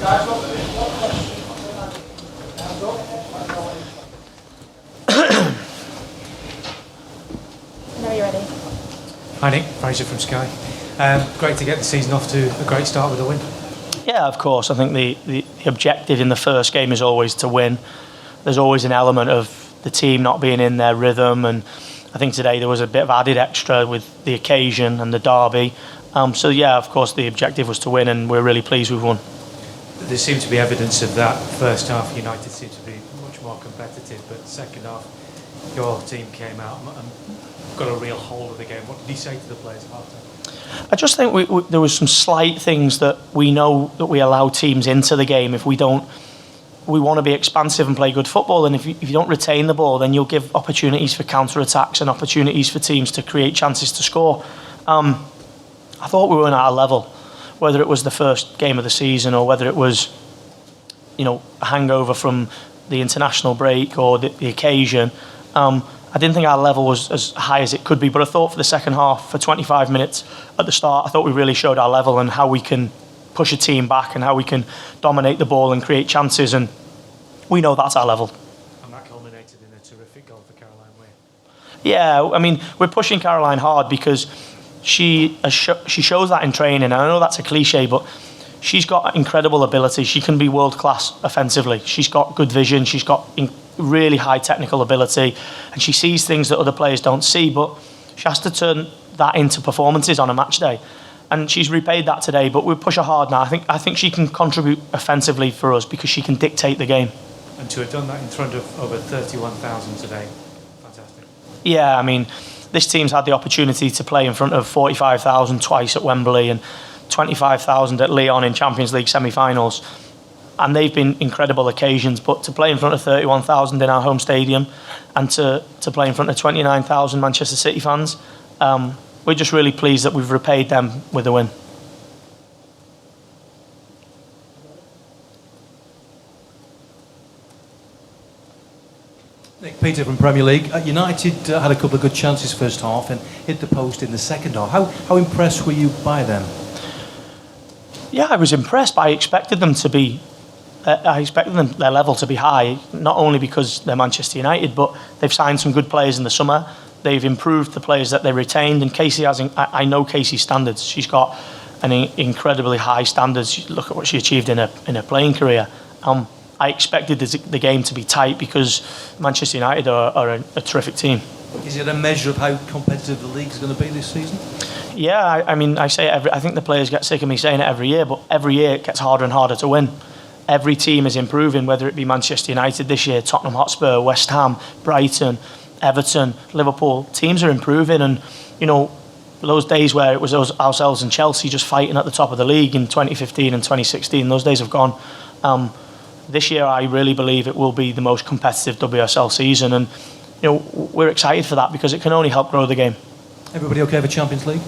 No, you're ready. Hi Nick, Fraser from Sky. Great to get the season off to a great start with a win. Yeah, of course. I think the objective in the first game is always to win. There's always an element of the team not being in their rhythm, and I think today there was a bit of added extra with the occasion and the derby. So yeah, of course the objective was to win, and we're really pleased we've won. There seemed to be evidence of that. First half United seemed to be much more competitive, but second half your team came out and got a real hold of the game. What did he say to the players at half time? I just think there was some slight things that we know that we allow teams into the game. If we don't, we want to be expansive and play good football, and if you don't retain the ball, then you'll give opportunities for counter-attacks and opportunities for teams to create chances to score. I thought we were at our level, whether it was the first game of the season or whether it was, a hangover from the international break or the occasion. I didn't think our level was as high as it could be, but I thought for the second half, for 25 minutes at the start, I thought we really showed our level and how we can push a team back and how we can dominate the ball and create chances, and we know that's our level. And that culminated in a terrific goal for Caroline Weir. Yeah, I mean, we're pushing Caroline hard because she shows that in training, and I know that's a cliche, but she's got incredible ability. She can be world class offensively. She's got good vision. She's got really high technical ability, and she sees things that other players don't see. But she has to turn that into performances on a match day, and she's repaid that today. But we push her hard now. I think she can contribute offensively for us because she can dictate the game. And to have done that in front of over 31,000 today, fantastic. Yeah, I mean, this team's had the opportunity to play in front of 45,000 twice at Wembley and 25,000 at Lyon in Champions League semi-finals, and they've been incredible occasions. But to play in front of 31,000 in our home stadium and to play in front of 29,000 Manchester City fans, we're just really pleased that we've repaid them with a win. Nick, Peter from Premier League. United had a couple of good chances first half and hit the post in the second half. How impressed were you by them? Yeah, I was impressed. I expected them to be. Their level to be high, not only because they're Manchester United, but they've signed some good players in the summer. They've improved the players that they retained, and Casey has. I know Casey's standards. She's got an incredibly high standards. Look at what she achieved in her playing career. I expected the game to be tight because Manchester United are a terrific team. Is it a measure of how competitive the league is going to be this season? Yeah, I mean, I say it I think the players get sick of me saying it every year, but every year it gets harder and harder to win. Every team is improving, whether it be Manchester United this year, Tottenham Hotspur, West Ham, Brighton, Everton, Liverpool. Teams are improving, and those days where it was ourselves and Chelsea just fighting at the top of the league in 2015 and 2016, those days have gone. This year I really believe it will be the most competitive WSL season, and we're excited for that because it can only help grow the game. Everybody okay for Champions League?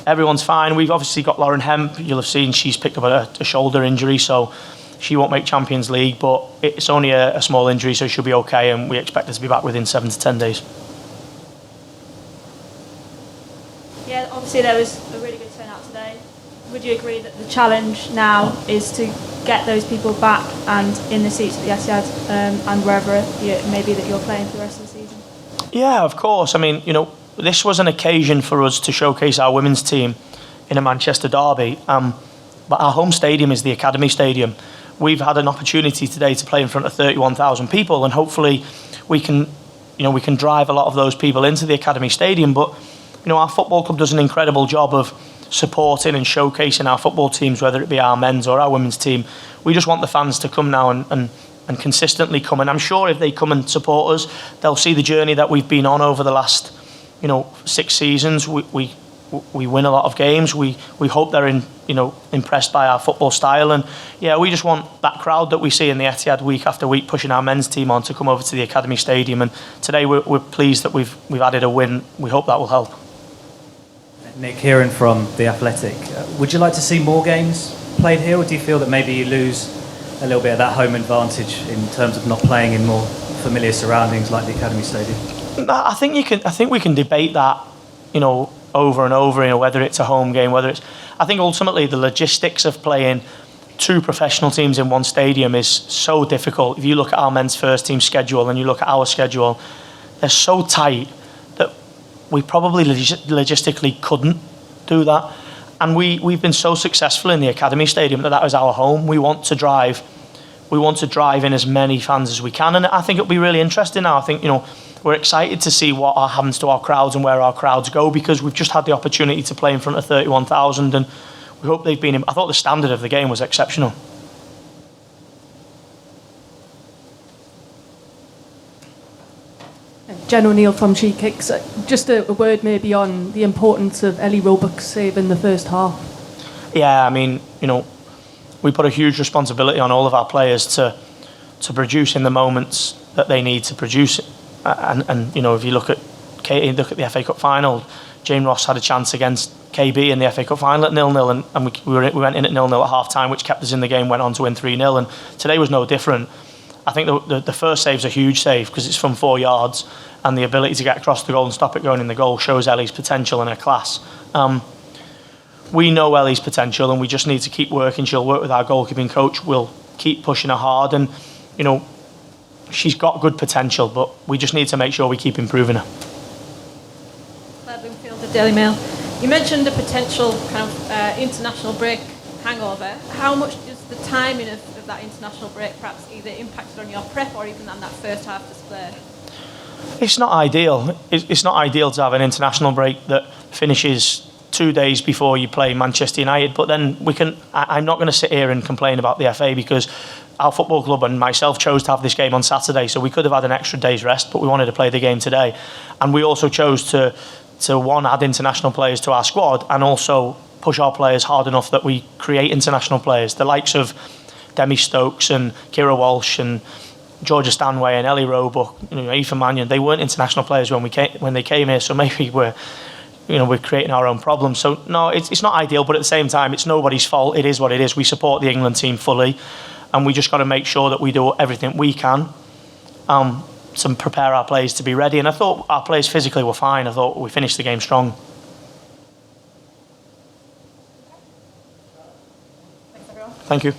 Everyone's fine. We've obviously got Lauren Hemp. You'll have seen she's picked up a shoulder injury, so she won't make Champions League, but it's only a small injury, so she'll be okay, and we expect her to be back within 7 to 10 days. Yeah, obviously there was a really good turnout today. Would you agree that the challenge now is to get those people back and in the seats at the Etihad and wherever it may be that you're playing for the rest of the season? Yeah, of course. I mean, this was an occasion for us to showcase our women's team in a Manchester derby, but our home stadium is the Academy Stadium. We've had an opportunity today to play in front of 31,000 people, and hopefully we can drive a lot of those people into the Academy Stadium. But our football club does an incredible job of supporting and showcasing our football teams, whether it be our men's or our women's team. We just want the fans to come now and consistently come, and I'm sure if they come and support us, they'll see the journey that we've been on over the last 6 seasons. We win a lot of games. We hope they're impressed by our football style, and we just want that crowd that we see in the Etihad week after week pushing our men's team on to come over to the Academy Stadium. And today we're pleased that we've added a win. We hope that will help. Nick Kieran from The Athletic. Would you like to see more games played here, or do you feel that maybe you lose a little bit of that home advantage in terms of not playing in more familiar surroundings like the Academy Stadium? I think we can debate that, over and over, whether it's a home game, whether it's. I think ultimately the logistics of playing two professional teams in one stadium is so difficult. If you look at our men's first team schedule and you look at our schedule, they're so tight that we probably logistically couldn't do that. And we've been so successful in the Academy Stadium that is our home. We want to drive in as many fans as we can, and I think it'll be really interesting now. I think, we're excited to see what happens to our crowds and where our crowds go, because we've just had the opportunity to play in front of 31,000, and we hope they've been. I thought the standard of the game was exceptional. Jen O'Neill from She Kicks. Just a word maybe on the importance of Ellie Roebuck's save in the first half. Yeah, I mean, we put a huge responsibility on all of our players to produce in the moments that they need to produce. And if you look at the FA Cup final, Jane Ross had a chance against KB in the FA Cup final at 0-0, and we went in at 0-0 at half time, which kept us in the game, went on to win 3-0. And today was no different. I think the first save's a huge save because it's from 4 yards, and the ability to get across the goal and stop it going in the goal shows Ellie's potential and her class. We know Ellie's potential, and we just need to keep working. She'll work with our goalkeeping coach. We'll keep pushing her hard, and she's got good potential, but we just need to make sure we keep improving her. Claire Bloomfield, the Daily Mail. You mentioned a potential kind of international break hangover. How much does the timing of that international break perhaps either impacted on your prep or even on that first half display? It's not ideal. It's not ideal to have an international break that finishes 2 days before you play Manchester United, but then I'm not going to sit here and complain about the FA, because our football club and myself chose to have this game on Saturday, so we could have had an extra day's rest, but we wanted to play the game today. And we also chose to add international players to our squad, and also push our players hard enough that we create international players, the likes of Demi Stokes and Kira Walsh and Georgia Stanway and Ellie Roebuck, Aoife Mannion. They weren't international players when they came here, so maybe we're creating our own problems. So no, it's not ideal, but at the same time, it's nobody's fault. It is what it is. We support the England team fully, and we just got to make sure that we do everything we can to prepare our players to be ready. And I thought our players physically were fine. I thought we finished the game strong. Thanks, everyone. Thank you.